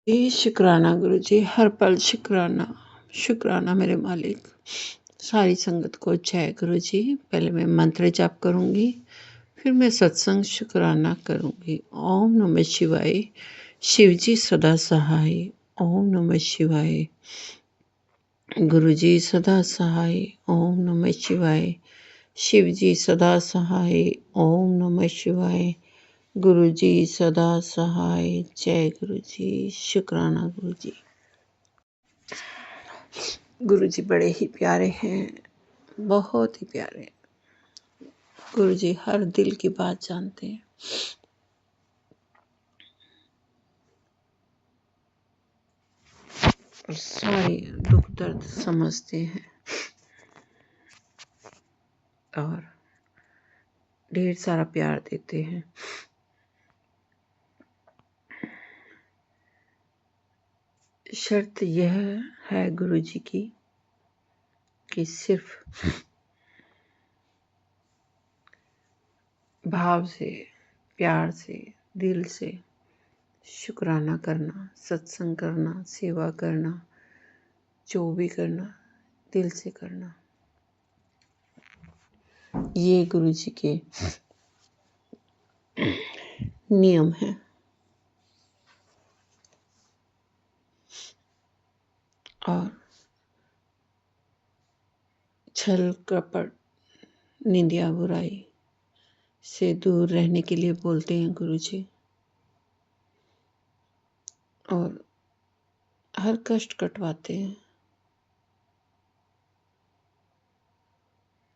जी, शुक्राना गुरु जी, हर पल शुक्राना, शुक्राना मेरे मालिक। सारी संगत को जय गुरु जी। पहले मैं मंत्र जाप करूँगी, फिर मैं सत्संग शुक्राना करूँगी। ओम नमः शिवाय। शिव जी सदा सहाय। ओम नमः शिवाय। गुरु जी सदा सहाय। ओम नमः शिवाय। शिव जी सदा सहाय। ओम नमः शिवाय। गुरु जी सदा सहाय। जय गुरु जी, शुक्राना गुरु जी। गुरु जी बड़े ही प्यारे हैं, बहुत ही प्यारे। गुरु जी हर दिल की बात जानते हैं। और सारी दुख दर्द समझते हैं और ढेर सारा प्यार देते हैं। शर्त यह है गुरु जी की कि सिर्फ भाव से, प्यार से, दिल से शुक्राना करना, सत्संग करना, सेवा करना, जो भी करना दिल से करना, ये गुरु जी के नियम है। और छल कपट निंदिया बुराई से दूर रहने के लिए बोलते हैं गुरु जी। और हर कष्ट कटवाते हैं।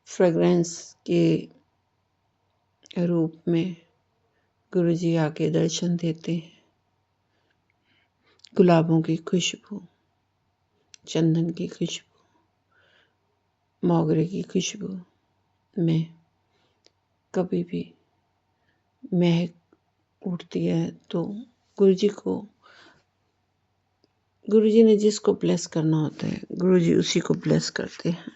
फ्रेग्रेंस के रूप में गुरु जी आके दर्शन देते हैं। गुलाबों की खुशबू, चंदन की खुशबू, मोगरे की खुशबू में कभी भी महक उठती है तो गुरु जी ने जिसको ब्लेस करना होता है, गुरु जी उसी को ब्लेस करते हैं।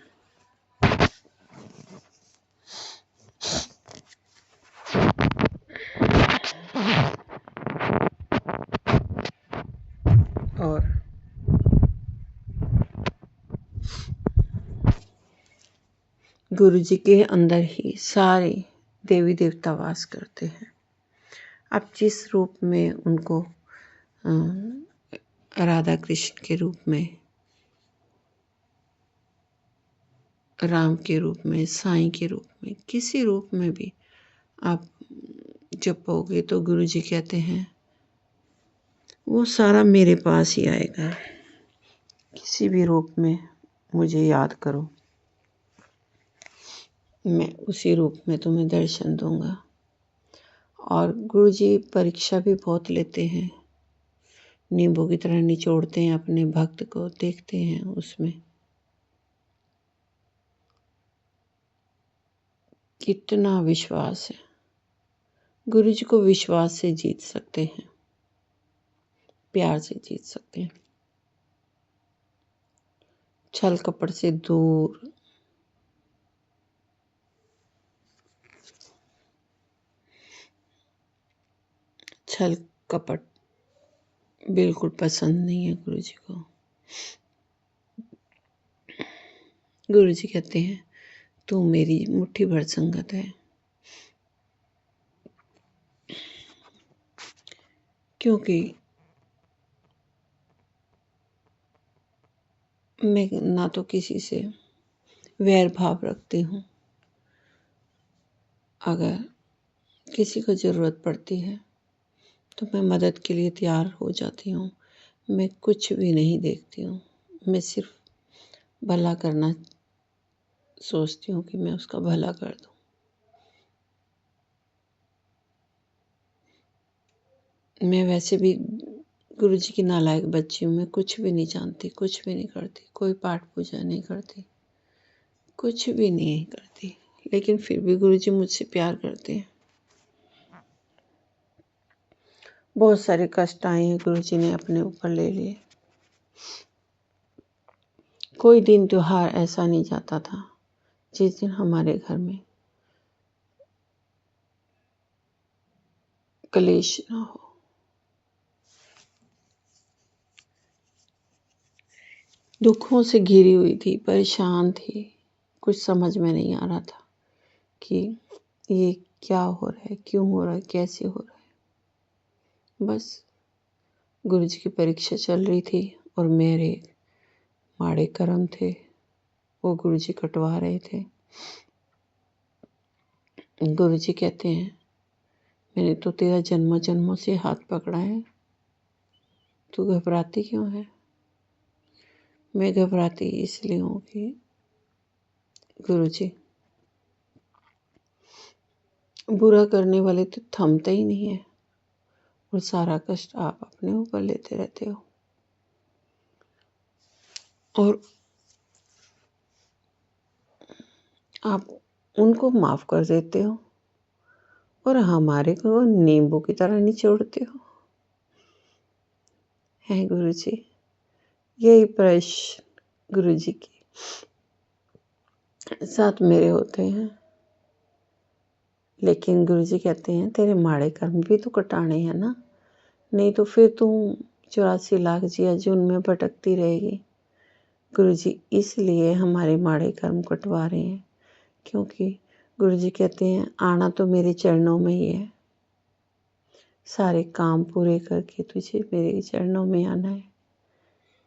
और गुरु जी के अंदर ही सारे देवी देवता वास करते हैं। आप जिस रूप में उनको राधा कृष्ण के रूप में, राम के रूप में, साईं के रूप में, किसी रूप में भी आप जपोगे तो गुरु जी कहते हैं वो सारा मेरे पास ही आएगा। किसी भी रूप में मुझे याद करो, मैं उसी रूप में तुम्हें दर्शन दूंगा। और गुरु जी परीक्षा भी बहुत लेते हैं, नींबू की तरह निचोड़ते हैं अपने भक्त को, देखते हैं उसमें कितना विश्वास है। गुरु जी को विश्वास से जीत सकते हैं, प्यार से जीत सकते हैं, छल कपट से दूर। छल कपट बिल्कुल पसंद नहीं है गुरु जी को। गुरु जी कहते हैं तू मेरी मुट्ठी भर संगत है। क्योंकि मैं ना तो किसी से वैर भाव रखती हूँ। अगर किसी को ज़रूरत पड़ती है तो मैं मदद के लिए तैयार हो जाती हूँ। मैं कुछ भी नहीं देखती हूँ, मैं सिर्फ भला करना सोचती हूँ कि मैं उसका भला कर दूँ। मैं वैसे भी गुरु जी की नालायक बच्ची हूँ। मैं कुछ भी नहीं जानती, कुछ भी नहीं करती, कोई पाठ पूजा नहीं करती, कुछ भी नहीं करती, लेकिन फिर भी गुरु जी मुझसे प्यार करते हैं। बहुत सारे कष्ट आए हैं, गुरु जी ने अपने ऊपर ले लिए। कोई दिन त्योहार ऐसा नहीं जाता था जिस दिन हमारे घर में कलेश ना हो। दुखों से घिरी हुई थी, परेशान थी। कुछ समझ में नहीं आ रहा था कि ये क्या हो रहा है, क्यों हो रहा है, कैसे हो रहा है। बस गुरुजी की परीक्षा चल रही थी और मेरे माड़े कर्म थे, वो गुरुजी कटवा रहे थे। गुरुजी कहते हैं, मैंने तो तेरा जन्मों जन्मों से हाथ पकड़ा है, तू घबराती क्यों है? मैं घबराती इसलिए हूँ कि गुरुजी बुरा करने वाले तो थमते ही नहीं है और सारा कष्ट आप अपने ऊपर लेते रहते हो और आप उनको माफ कर देते हो और हमारे को नींबू की तरह निचोड़ते हो। हैं गुरुजी, यही प्रश्न गुरुजी के साथ मेरे होते हैं। लेकिन गुरुजी कहते हैं, तेरे माड़े कर्म भी तो कटाने हैं ना, नहीं तो फिर तुम 84 लाख जिया जून में भटकती रहेगी। गुरुजी इसलिए हमारे माड़े कर्म कटवा रहे हैं, क्योंकि गुरुजी कहते हैं आना तो मेरे चरणों में ही है, सारे काम पूरे करके तुझे मेरे चरणों में आना है।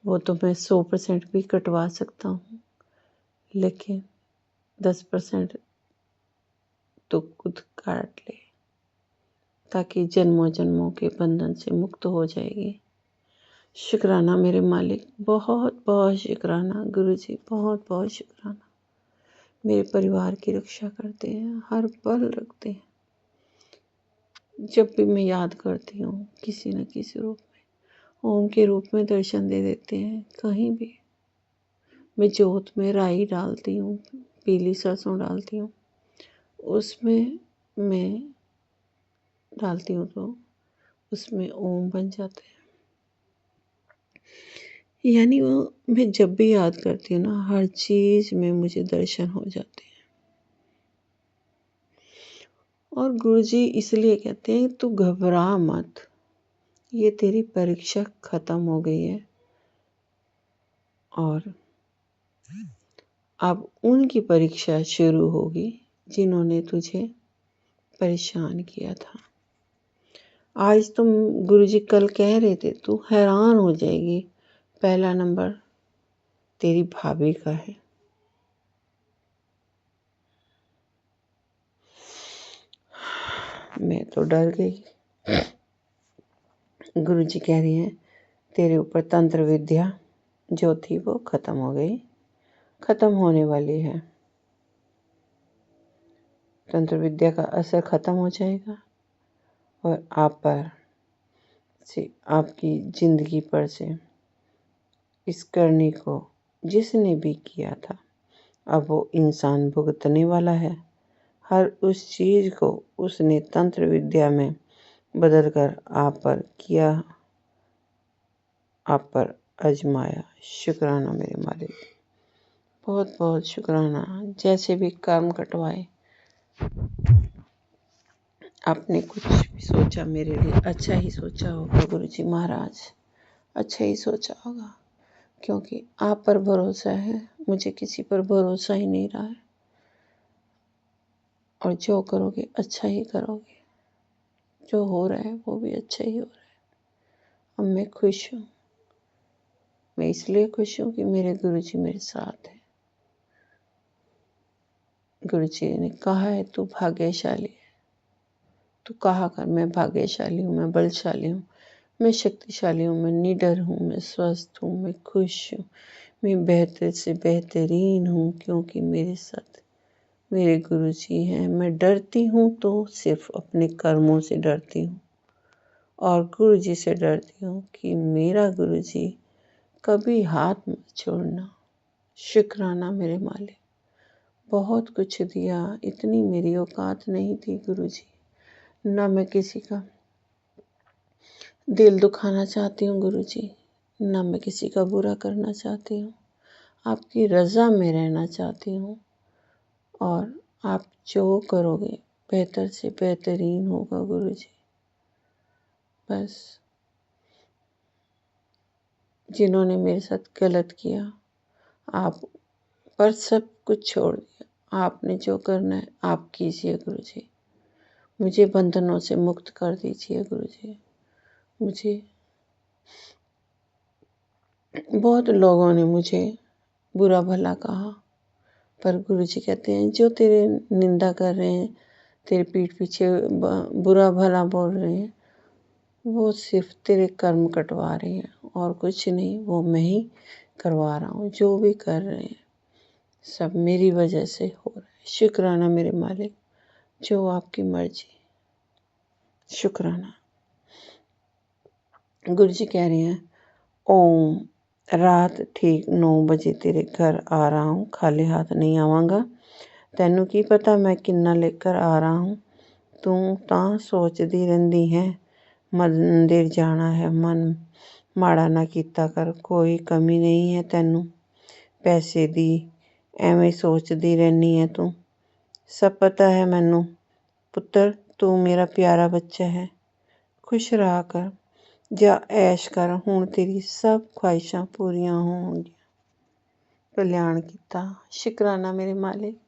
वो तो मैं 100% भी कटवा सकता हूँ, लेकिन 10% तो खुद काट ले, ताकि जन्मों जन्मों के बंधन से मुक्त हो जाएगी। शुक्राना मेरे मालिक, बहुत बहुत शुक्राना गुरुजी, बहुत बहुत शुक्राना। मेरे परिवार की रक्षा करते हैं, हर पल रखते हैं। जब भी मैं याद करती हूँ किसी न किसी रूप में, ओम के रूप में दर्शन दे देते हैं। कहीं भी मैं जोत में राई डालती हूँ, पीली सरसों डालती हूँ, उसमें मैं डालती हूँ तो उसमें ओम बन जाते हैं। यानी वो मैं जब भी याद करती हूँ ना, हर चीज़ में मुझे दर्शन हो जाते हैं। और गुरुजी इसलिए कहते हैं तू घबरा मत, ये तेरी परीक्षा खत्म हो गई है और अब उनकी परीक्षा शुरू होगी जिन्होंने तुझे परेशान किया था। आज तुम गुरुजी कल कह रहे थे, तू हैरान हो जाएगी, पहला नंबर तेरी भाभी का है। मैं तो डर गई। गुरुजी कह रही हैं तेरे ऊपर तंत्र विद्या जो थी वो खत्म हो गई, खत्म होने वाली है। तंत्र विद्या का असर खत्म हो जाएगा और आप पर से, आपकी जिंदगी पर से इस करने को जिसने भी किया था अब वो इंसान भुगतने वाला है। हर उस चीज को उसने तंत्र विद्या में बदल कर आप पर किया, आप पर आजमाया। शुक्राना मेरे मालिक, बहुत बहुत शुक्राना। जैसे भी कर्म कटवाए, आपने कुछ भी सोचा मेरे लिए अच्छा ही सोचा होगा गुरुजी महाराज, अच्छा ही सोचा होगा, क्योंकि आप पर भरोसा है, मुझे किसी पर भरोसा ही नहीं रहा है। और जो करोगे अच्छा ही करोगे, जो हो रहा है वो भी अच्छा ही हो रहा है। अब मैं खुश हूँ, मैं इसलिए खुश हूँ कि मेरे गुरुजी मेरे साथ हैं। गुरुजी ने कहा है तू भाग्यशाली है, तू कहा कर मैं भाग्यशाली हूँ, मैं बलशाली हूँ, मैं शक्तिशाली हूँ, मैं निडर हूँ, मैं स्वस्थ हूँ, मैं खुश हूँ, मैं बेहतर से बेहतरीन हूँ, क्योंकि मेरे साथ मेरे गुरुजी हैं। मैं डरती हूँ तो सिर्फ अपने कर्मों से डरती हूँ और गुरुजी से डरती हूँ कि मेरा गुरुजी कभी हाथ मत छोड़ना। शुक्राना मेरे मालिक, बहुत कुछ दिया, इतनी मेरी औकात नहीं थी गुरुजी। ना मैं किसी का दिल दुखाना चाहती हूँ गुरुजी, ना मैं किसी का बुरा करना चाहती हूँ, आपकी रज़ा में रहना चाहती हूँ और आप जो करोगे बेहतर से बेहतरीन होगा गुरुजी। बस जिन्होंने मेरे साथ गलत किया आप पर सब कुछ छोड़ दिया। आपने जो करना है आप कीजिए गुरु जी। मुझे बंधनों से मुक्त कर दीजिए गुरु जी। मुझे बहुत लोगों ने मुझे बुरा भला कहा, पर गुरु जी कहते हैं जो तेरे निंदा कर रहे हैं, तेरे पीठ पीछे बुरा भला बोल रहे हैं, वो सिर्फ तेरे कर्म कटवा रहे हैं और कुछ नहीं। वो मैं ही करवा रहा हूँ। जो भी कर रहे हैं सब मेरी वजह से हो रहा है। शुक्राना मेरे मालिक, जो आपकी मर्जी। शुक्राना। गुरु जी कह रहे हैं, ओम रात ठीक 9 बजे तेरे घर आ रहा हूँ, खाली हाथ नहीं आवाਂਗਾ। ਤੈਨੂੰ ਕੀ ਪਤਾ ਮੈਂ ਕਿੰਨਾ लेकर आ रहा हूँ। ਤੂੰ ਤਾਂ ਸੋਚਦੀ ਰਹਿੰਦੀ ਹੈ ਮੰਦਿਰ ਜਾਣਾ ਹੈ, ਮਨ ਮਾੜਾ ਨਾ ਕੀਤਾ ਕਰ, ਕੋਈ ਕਮੀ ਨਹੀਂ ਹੈ ਤੈਨੂੰ ਪੈਸੇ ਦੀ, ਐਵੇਂ ਸੋਚਦੀ ਰਹਿੰਦੀ ਹੈ ਤੂੰ। ਸਭ ਪਤਾ ਹੈ ਮੈਨੂੰ ਪੁੱਤਰ, ਤੂੰ ਮੇਰਾ ਪਿਆਰਾ ਬੱਚਾ ਹੈ। ਖੁਸ਼ ਰਹਾ ਕਰ, ਜਾ ਐਸ਼ ਕਰ, ਹੁਣ ਤੇਰੀ ਸਭ ख्वाहिशां पूरियां होंगी। कल्याण किता। शुक्राना मेरे मालिक,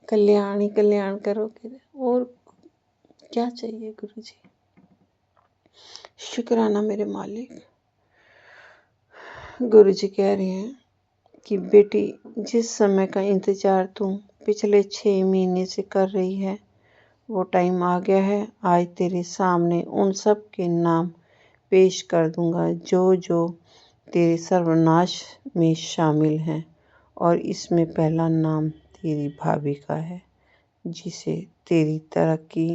कल्याण ही कल्याण करोगे और क्या चाहिए गुरु जी। शुक्राना मेरे मालिक। गुरु जी कह रहे हैं कि बेटी, जिस समय का इंतजार तुम पिछले 6 महीने से कर रही है, वो टाइम आ गया है। आज तेरे सामने उन सब के नाम पेश कर दूंगा जो जो तेरे सर्वनाश में शामिल हैं, और इसमें पहला नाम तेरी भाभी का है, जिसे तेरी तरक्की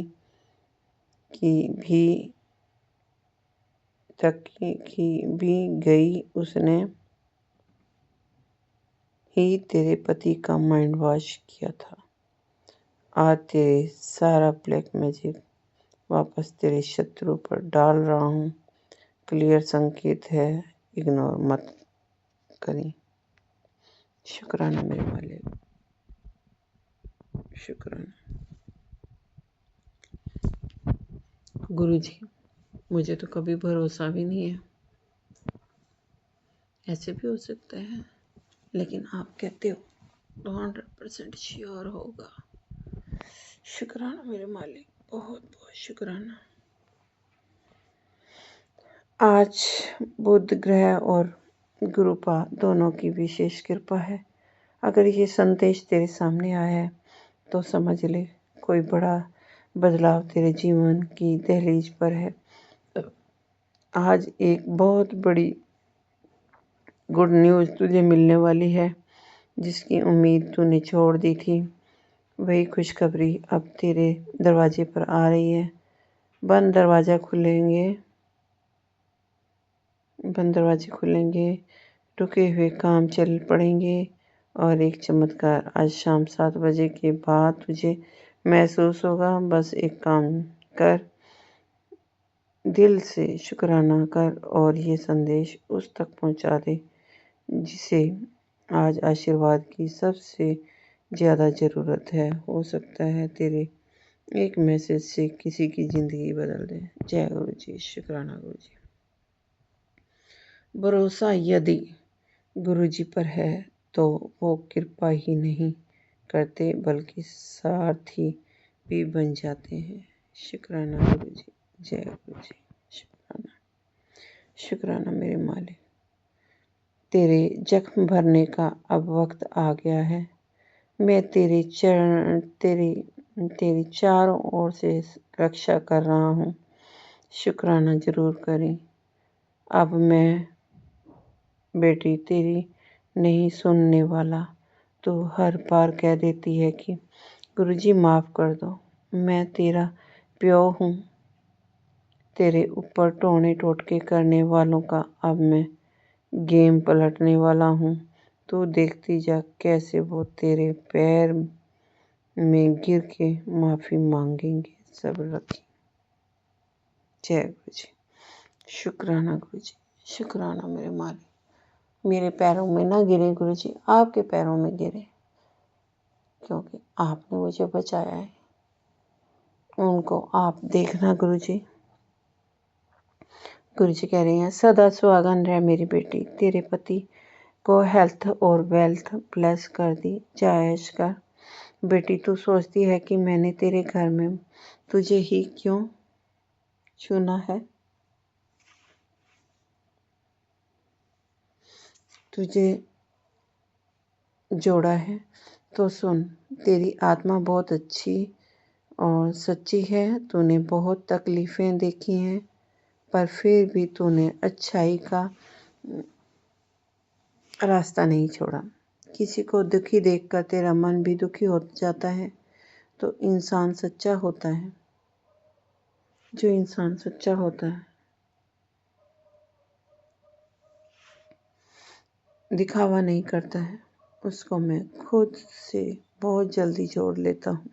भी गई। उसने ही तेरे पति का माइंड वॉश किया था। आज तेरे सारा ब्लैक मैजिक वापस तेरे शत्रु पर डाल रहा हूँ। क्लियर संकेत है, इग्नोर मत करें। शुक्राना मेरे मालिक, शुक्राना। गुरु जी, मुझे तो कभी भरोसा भी नहीं है, ऐसे भी हो सकता है, लेकिन आप कहते हो तो 100% श्योर होगा। शुक्राना मेरे मालिक, बहुत बहुत शुक्राना। आज बुध ग्रह और गुरुपा दोनों की विशेष कृपा है। अगर ये संदेश तेरे सामने आया है तो समझ ले कोई बड़ा बदलाव तेरे जीवन की दहलीज पर है। आज एक बहुत बड़ी गुड न्यूज़ तुझे मिलने वाली है, जिसकी उम्मीद तूने छोड़ दी थी। वही खुशखबरी अब तेरे दरवाजे पर आ रही है। बंद दरवाजे खुलेंगे, रुके हुए काम चल पड़ेंगे, और एक चमत्कार आज शाम 7 बजे के बाद तुझे महसूस होगा। बस एक काम कर, दिल से शुक्राना कर और ये संदेश उस तक पहुंचा दे जिसे आज आशीर्वाद की सबसे ज़्यादा ज़रूरत है। हो सकता है तेरे एक मैसेज से किसी की ज़िंदगी बदल दे। जय गुरु जी। शुक्राना गुरु जी। भरोसा यदि गुरु जी पर है तो वो कृपा ही नहीं करते बल्कि सारथी भी बन जाते हैं। शुक्राना गुरु जी। जय गुरु जी। शुक्राना, शुक्राना मेरे मालिक। तेरे जख्म भरने का अब वक्त आ गया है। मैं तेरी चारों ओर से रक्षा कर रहा हूँ। शुक्राना जरूर करें। अब मैं बेटी तेरी नहीं सुनने वाला। तू हर बार कह देती है कि गुरुजी माफ़ कर दो, मैं तेरा प्यो हूँ। तेरे ऊपर टोने टोटके करने वालों का अब मैं गेम पलटने वाला हूँ। तू देखती जा कैसे वो तेरे पैर में गिर के माफ़ी मांगेंगे। सब्र रखें। जय गुरु जी। शुक्राना गुरु जी। शुक्राना मेरे मालिक। मेरे पैरों में ना गिरे गुरु जी, आपके पैरों में गिरे, क्योंकि आपने मुझे बचाया है। उनको आप देखना गुरु जी। गुरु जी कह रहे हैं, सदा सुहागन रह मेरी बेटी। तेरे पति को हेल्थ और वेल्थ ब्लेस कर दी। जायश कर बेटी, तू सोचती है कि मैंने तेरे घर में तुझे ही क्यों चुना है, तुझे जोड़ा है। तो सुन, तेरी आत्मा बहुत अच्छी और सच्ची है। तूने बहुत तकलीफ़ें देखी हैं, पर फिर भी तूने अच्छाई का रास्ता नहीं छोड़ा। किसी को दुखी देखकर तेरा मन भी दुखी हो जाता है। तो इंसान सच्चा होता है, जो इंसान सच्चा होता है दिखावा नहीं करता है, उसको मैं खुद से बहुत जल्दी जोड़ लेता हूँ।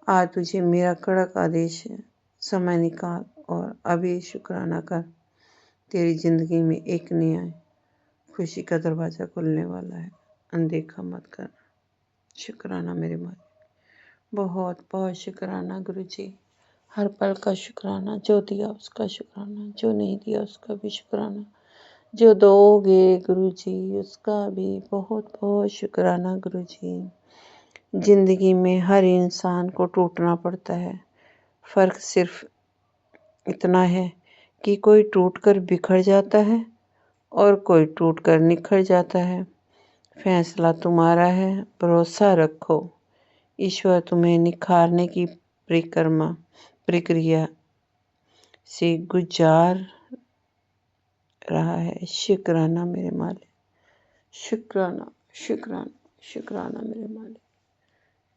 आज तुझे मेरा कड़क आदेश है, समय निकाल और अभी शुक्राना कर। तेरी जिंदगी में एक नया खुशी का दरवाज़ा खुलने वाला है, अनदेखा मत करना। शुक्राना मेरे मालिक, बहुत बहुत शुक्राना गुरुजी। हर पल का शुक्राना, जो दिया उसका शुक्राना, जो नहीं दिया उसका भी शुक्राना, जो दोगे गुरुजी उसका भी बहुत बहुत शुक्राना गुरुजी। ज़िंदगी में हर इंसान को टूटना पड़ता है। फ़र्क सिर्फ इतना है कि कोई टूटकर बिखर जाता है और कोई टूटकर निखर जाता है। फैसला तुम्हारा है, भरोसा रखो। ईश्वर तुम्हें निखारने की प्रक्रिया से गुजार रहा है। शुक्राना मेरे मालिक, शुक्राना शुक्राना शुक्राना मेरे मालिक।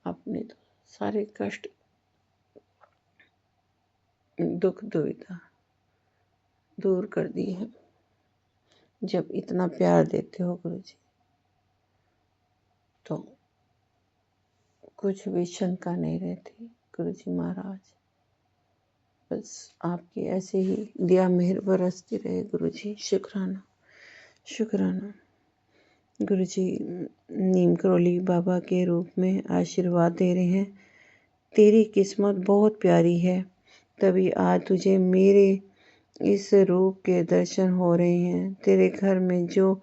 आपने तो सारे कष्ट, दुख दुविधा दूर कर दी है। जब इतना प्यार देते हो गुरुजी, तो कुछ भी शंका नहीं रहती गुरुजी महाराज। बस आपकी ऐसे ही दया मेहर बरसती रहे गुरुजी। शुक्राना शुक्राना। गुरुजी नीम करोली बाबा के रूप में आशीर्वाद दे रहे हैं। तेरी किस्मत बहुत प्यारी है, तभी आज तुझे मेरे इस रूप के दर्शन हो रहे हैं। तेरे घर में जो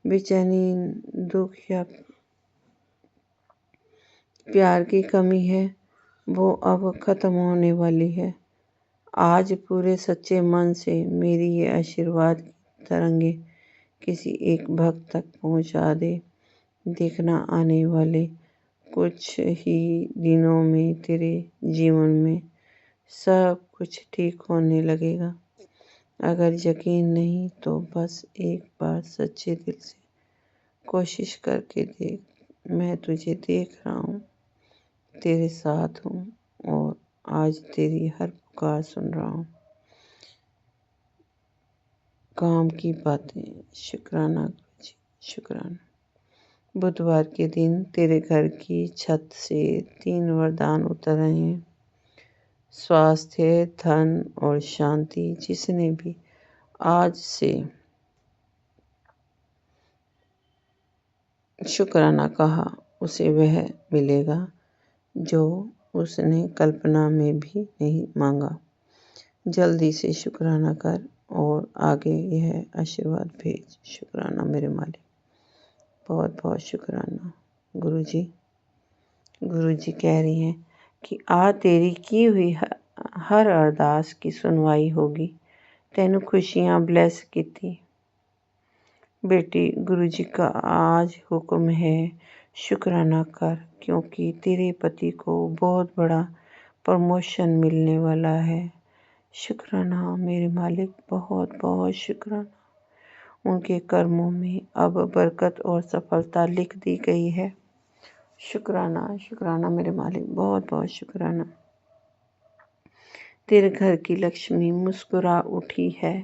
बेचैनी, दुख या प्यार की कमी है, वो अब खत्म होने वाली है। आज पूरे सच्चे मन से मेरी ये आशीर्वाद की तरंगे किसी एक भक्त तक पहुंचा दे। देखना, आने वाले कुछ ही दिनों में तेरे जीवन में सब कुछ ठीक होने लगेगा। अगर यकीन नहीं तो बस एक बार सच्चे दिल से कोशिश करके देख। मैं तुझे देख रहा हूँ, तेरे साथ हूँ और आज तेरी हर पुकार सुन रहा हूँ। काम की बातें। शुक्राना गुरुजी, शुक्राना। बुधवार के दिन तेरे घर की छत से 3 वरदान उतर रहे हैं। स्वास्थ्य, धन और शांति। जिसने भी आज से शुक्राना कहा, उसे वह मिलेगा जो उसने कल्पना में भी नहीं मांगा। जल्दी से शुक्राना कर और आगे यह आशीर्वाद भेज। शुक्राना मेरे मालिक, बहुत बहुत शुक्राना गुरुजी। गुरुजी कह रही हैं कि आज तेरी की हुई हर अरदास की सुनवाई होगी। तैनू खुशियाँ ब्लेस कीती बेटी। गुरुजी का आज हुक्म है, शुक्राना कर, क्योंकि तेरे पति को बहुत बड़ा प्रमोशन मिलने वाला है। शुक्राना मेरे मालिक, बहुत बहुत शुक्राना। उनके कर्मों में अब बरकत और सफलता लिख दी गई है। शुक्राना शुक्राना मेरे मालिक, बहुत बहुत शुक्राना। तेरे घर की लक्ष्मी मुस्कुरा उठी है।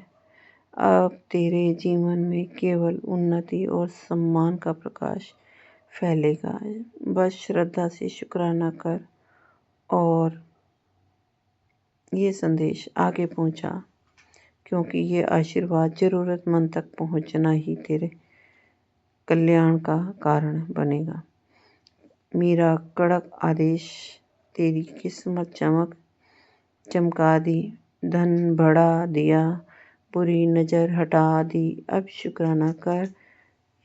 अब तेरे जीवन में केवल उन्नति और सम्मान का प्रकाश फैलेगा। बस श्रद्धा से शुक्राना कर और ये संदेश आगे पहुंचा, क्योंकि ये आशीर्वाद ज़रूरतमंद तक पहुंचना ही तेरे कल्याण का कारण बनेगा। मेरा कड़क आदेश तेरी किस्मत चमका दी, धन बढ़ा दिया, बुरी नज़र हटा दी। अब शुक्राना कर,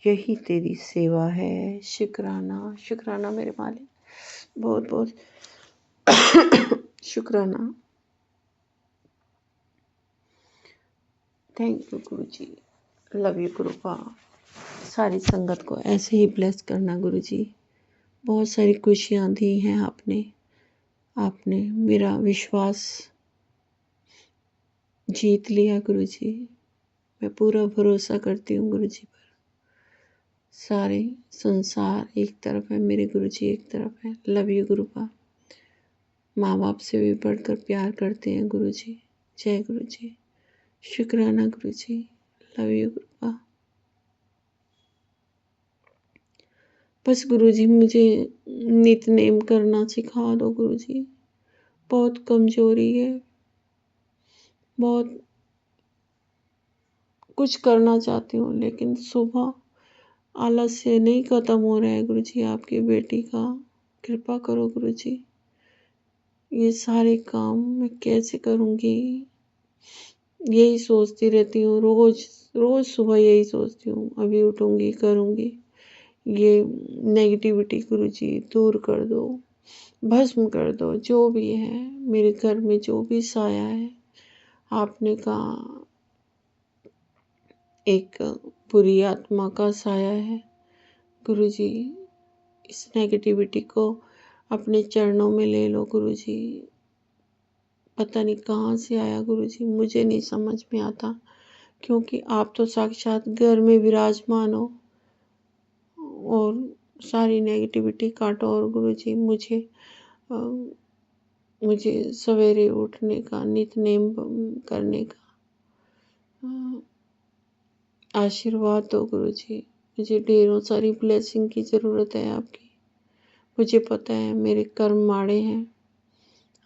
यही तेरी सेवा है। शुक्राना, शुक्राना मेरे मालिक, बहुत बहुत शुक्राना। Thank you Guru ji, love you गुरुपा। सारी संगत को ऐसे ही ब्लेस करना गुरु जी। बहुत सारी खुशियाँ दी हैं आपने, आपने मेरा विश्वास जीत लिया गुरु जी। मैं पूरा भरोसा करती हूँ गुरु जी पर। सारे संसार एक तरफ है, मेरे गुरु जी एक तरफ है। Love you गुरुपा। माँ बाप से भी बढ़कर प्यार करते हैं गुरु जी। जय गुरु जी। शुक्राना गुरु जी, लव यू गुरुपा। बस गुरु जी मुझे नितनेम करना सिखा दो गुरु जी। बहुत कमजोरी है, बहुत कुछ करना चाहती हूँ लेकिन सुबह आलस्य नहीं खत्म हो रहा है गुरु जी। आपकी बेटी का कृपा करो गुरु जी। ये सारे काम मैं कैसे करूँगी, यही सोचती रहती हूँ। रोज रोज सुबह यही सोचती हूँ, अभी उठूँगी करूँगी। ये नेगेटिविटी गुरु जी दूर कर दो, भस्म कर दो। जो भी है मेरे घर में, जो भी साया है, आपने कहा एक बुरी आत्मा का साया है गुरु जी। इस नेगेटिविटी को अपने चरणों में ले लो गुरु जी। पता नहीं कहाँ से आया गुरु जी, मुझे नहीं समझ में आता, क्योंकि आप तो साक्षात घर में विराजमान हो। और सारी नेगेटिविटी काटो। और गुरु जी मुझे सवेरे उठने का, नितनेम करने का आशीर्वाद दो गुरु जी। मुझे ढेरों सारी ब्लेसिंग की ज़रूरत है आपकी। मुझे पता है मेरे कर्म माड़े हैं,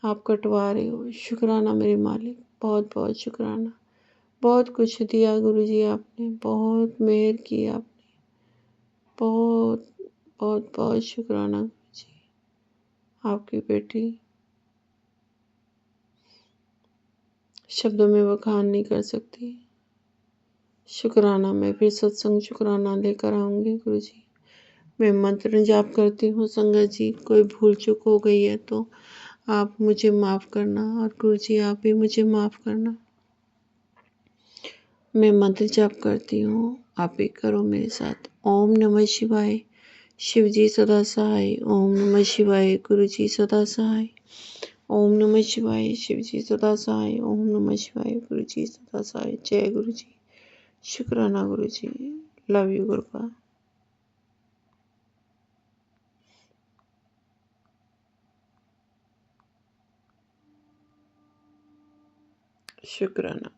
आप कटवा रहे हो। शुक्राना मेरे मालिक, बहुत बहुत शुक्राना। बहुत कुछ दिया गुरु जी आपने, बहुत मेहर की आपने। बहुत बहुत बहुत शुक्राना गुरु जी। आपकी बेटी शब्दों में बखान नहीं कर सकती। शुक्राना। मैं फिर सत्संग शुक्राना लेकर आऊँगी गुरु जी। मैं मंत्र जाप करती हूँ संगत जी। कोई भूल चूक हो गई है तो आप मुझे माफ़ करना, और गुरु जी आप भी मुझे माफ़ करना। मैं मंत्र जाप करती हूँ, आप भी करो मेरे साथ। ओम नमः शिवाय, शिव जी सदा सहाय। ओम नमः शिवाय, गुरु जी सदा सहाय। ओम नमः शिवाय, शिव जी सदा सहाय। ओम नमः शिवाय, गुरु जी सदा सहाय। जय गुरु जी। शुक्राना गुरु जी, लव यू गुरुपा। शुक्राना।